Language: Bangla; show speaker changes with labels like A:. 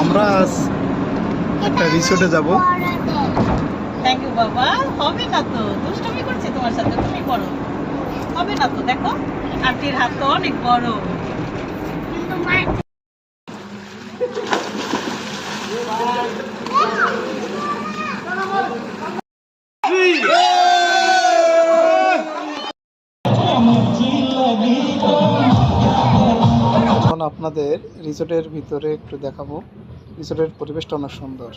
A: আমরা আজ একটা রিসোর্টে যাব।
B: থ্যাংক ইউ বাবা। হবে না তো, দুষ্টুমি করছি তোমার সাথে, তুমি করো। হবে না তো, দেখো আন্টির হাত তো অনেক বড়।
A: এখন আপনাদের রিসোর্টের ভিতরে একটু দেখাবো। রিসোর্টের পরিবেশটা অনেক সুন্দর।